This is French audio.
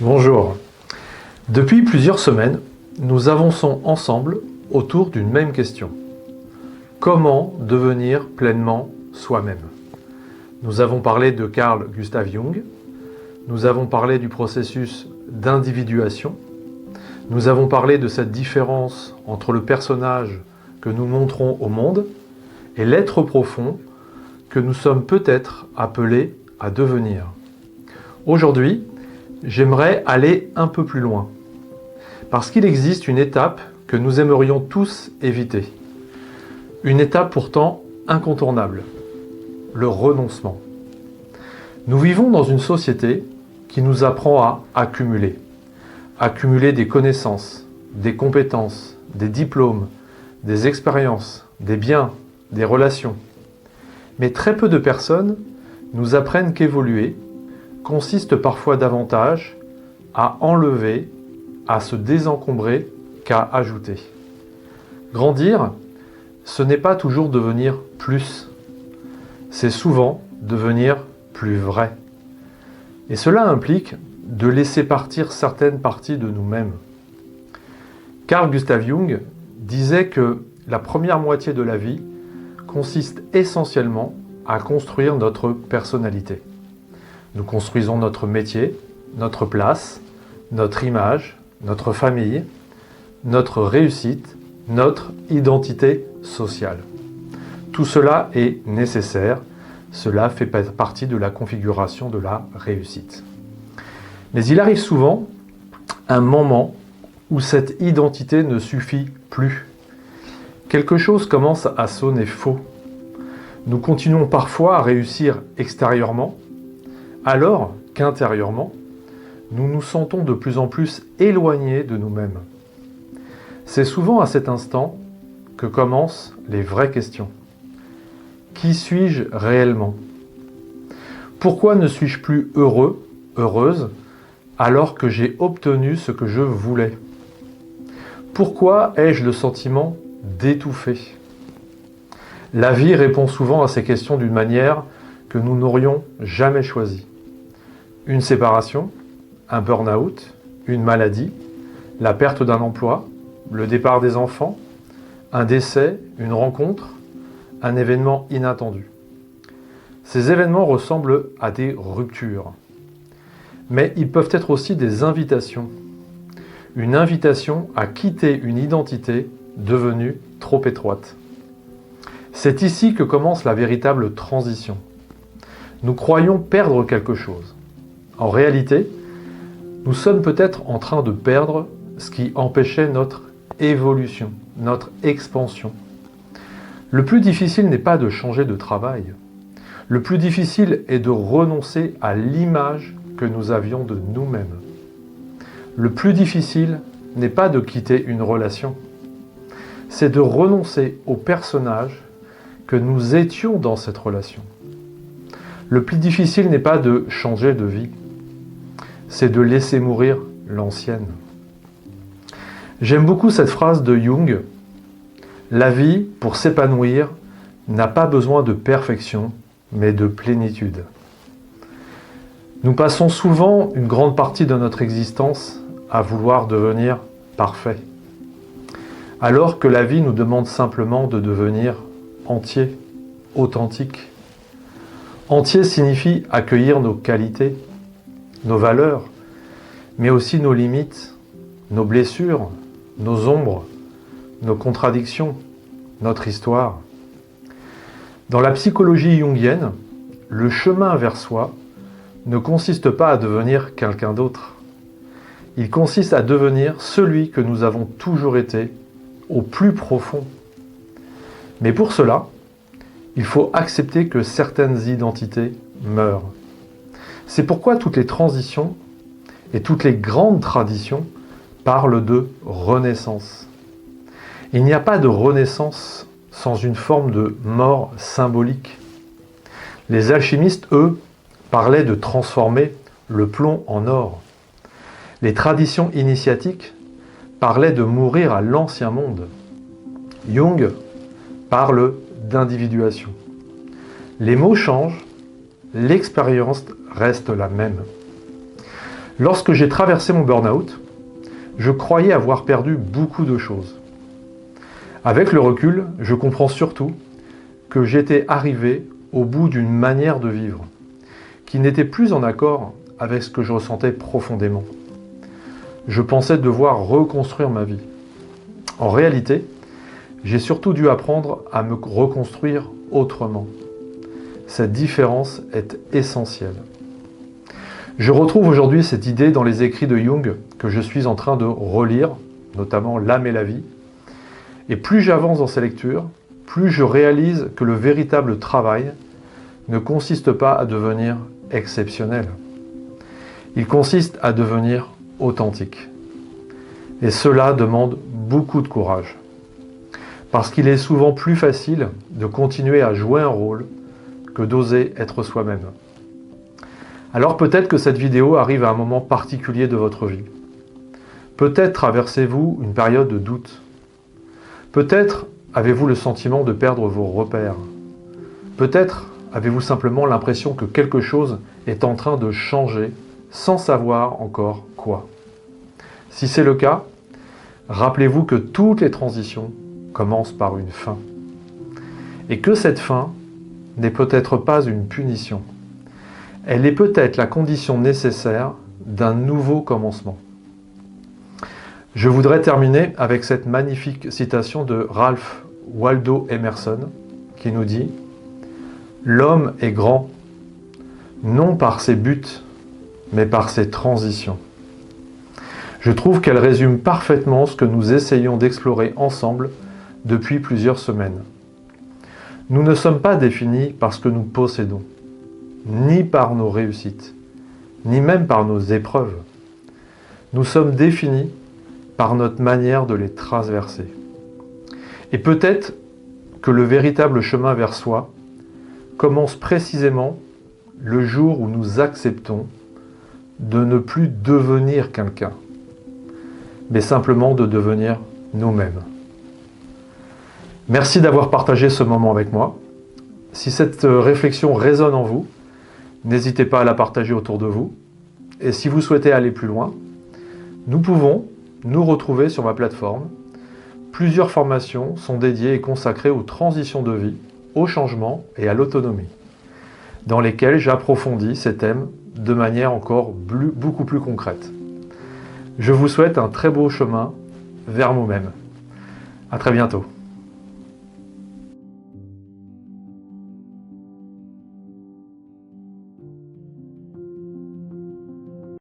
Bonjour. Depuis plusieurs semaines, nous avançons ensemble autour d'une même question. Comment devenir pleinement soi-même? Nous avons parlé de Carl Gustav Jung, nous avons parlé du processus d'individuation, nous avons parlé de cette différence entre le personnage que nous montrons au monde et l'être profond que nous sommes peut-être appelés à devenir. Aujourd'hui, j'aimerais aller un peu plus loin, parce qu'il existe une étape que nous aimerions tous éviter. Une étape pourtant incontournable, le renoncement. Nous vivons dans une société qui nous apprend à accumuler. Accumuler des connaissances, des compétences, des diplômes, des expériences, des biens, des relations. Mais très peu de personnes nous apprennent qu'évoluer consiste parfois davantage à enlever, à se désencombrer qu'à ajouter. Grandir, ce n'est pas toujours devenir plus, c'est souvent devenir plus vrai. Et cela implique de laisser partir certaines parties de nous-mêmes. Carl Gustav Jung disait que la première moitié de la vie consiste essentiellement à construire notre personnalité. Nous construisons notre métier, notre place, notre image, notre famille, notre réussite, notre identité sociale. Tout cela est nécessaire, cela fait partie de la configuration de la réussite. Mais il arrive souvent un moment où cette identité ne suffit plus. Quelque chose commence à sonner faux. Nous continuons parfois à réussir extérieurement, alors qu'intérieurement, nous nous sentons de plus en plus éloignés de nous-mêmes. C'est souvent à cet instant que commencent les vraies questions. Qui suis-je réellement? Pourquoi ne suis-je plus heureux, heureuse, alors que j'ai obtenu ce que je voulais? Pourquoi ai-je le sentiment d'étouffer? La vie répond souvent à ces questions d'une manière que nous n'aurions jamais choisie. Une séparation, un burn-out, une maladie, la perte d'un emploi, le départ des enfants, un décès, une rencontre, un événement inattendu. Ces événements ressemblent à des ruptures, mais ils peuvent être aussi des invitations. Une invitation à quitter une identité devenue trop étroite. C'est ici que commence la véritable transition. Nous croyons perdre quelque chose. En réalité, nous sommes peut-être en train de perdre ce qui empêchait notre évolution, notre expansion. Le plus difficile n'est pas de changer de travail. Le plus difficile est de renoncer à l'image que nous avions de nous-mêmes. Le plus difficile n'est pas de quitter une relation. C'est de renoncer au personnage que nous étions dans cette relation. Le plus difficile n'est pas de changer de vie. C'est de laisser mourir l'ancienne. J'aime beaucoup cette phrase de Jung. La vie, pour s'épanouir, n'a pas besoin de perfection, mais de plénitude. Nous passons souvent une grande partie de notre existence à vouloir devenir parfait, alors que la vie nous demande simplement de devenir entier, authentique. Entier signifie accueillir nos qualités, nos valeurs, mais aussi nos limites, nos blessures, nos ombres, nos contradictions, notre histoire. Dans la psychologie jungienne, le chemin vers soi ne consiste pas à devenir quelqu'un d'autre. Il consiste à devenir celui que nous avons toujours été, au plus profond. Mais pour cela, il faut accepter que certaines identités meurent. C'est pourquoi toutes les transitions et toutes les grandes traditions parlent de renaissance. Il n'y a pas de renaissance sans une forme de mort symbolique. Les alchimistes, eux, parlaient de transformer le plomb en or. Les traditions initiatiques parlaient de mourir à l'ancien monde. Jung parle d'individuation. Les mots changent, l'expérience reste la même. Lorsque j'ai traversé mon burn-out, je croyais avoir perdu beaucoup de choses. Avec le recul, je comprends surtout que j'étais arrivé au bout d'une manière de vivre qui n'était plus en accord avec ce que je ressentais profondément. Je pensais devoir reconstruire ma vie. En réalité, j'ai surtout dû apprendre à me reconstruire autrement. Cette différence est essentielle. Je retrouve aujourd'hui cette idée dans les écrits de Jung que je suis en train de relire, notamment L'âme et la vie. Et plus j'avance dans ces lectures, plus je réalise que le véritable travail ne consiste pas à devenir exceptionnel. Il consiste à devenir authentique. Et cela demande beaucoup de courage. Parce qu'il est souvent plus facile de continuer à jouer un rôle que d'oser être soi-même. Alors peut-être que cette vidéo arrive à un moment particulier de votre vie. Peut-être traversez-vous une période de doute. Peut-être avez-vous le sentiment de perdre vos repères. Peut-être avez-vous simplement l'impression que quelque chose est en train de changer sans savoir encore quoi. Si c'est le cas, rappelez-vous que toutes les transitions commencent par une fin. Et que cette fin n'est peut-être pas une punition. Elle est peut-être la condition nécessaire d'un nouveau commencement. Je voudrais terminer avec cette magnifique citation de Ralph Waldo Emerson qui nous dit « L'homme est grand, non par ses buts, mais par ses transitions. » Je trouve qu'elle résume parfaitement ce que nous essayons d'explorer ensemble depuis plusieurs semaines. Nous ne sommes pas définis par ce que nous possédons, ni par nos réussites, ni même par nos épreuves. Nous sommes définis par notre manière de les traverser. Et peut-être que le véritable chemin vers soi commence précisément le jour où nous acceptons de ne plus devenir quelqu'un, mais simplement de devenir nous-mêmes. Merci d'avoir partagé ce moment avec moi. Si cette réflexion résonne en vous, n'hésitez pas à la partager autour de vous. Et si vous souhaitez aller plus loin, nous pouvons nous retrouver sur ma plateforme. Plusieurs formations sont dédiées et consacrées aux transitions de vie, au changement et à l'autonomie, dans lesquelles j'approfondis ces thèmes de manière encore beaucoup plus concrète. Je vous souhaite un très beau chemin vers vous-même. À très bientôt.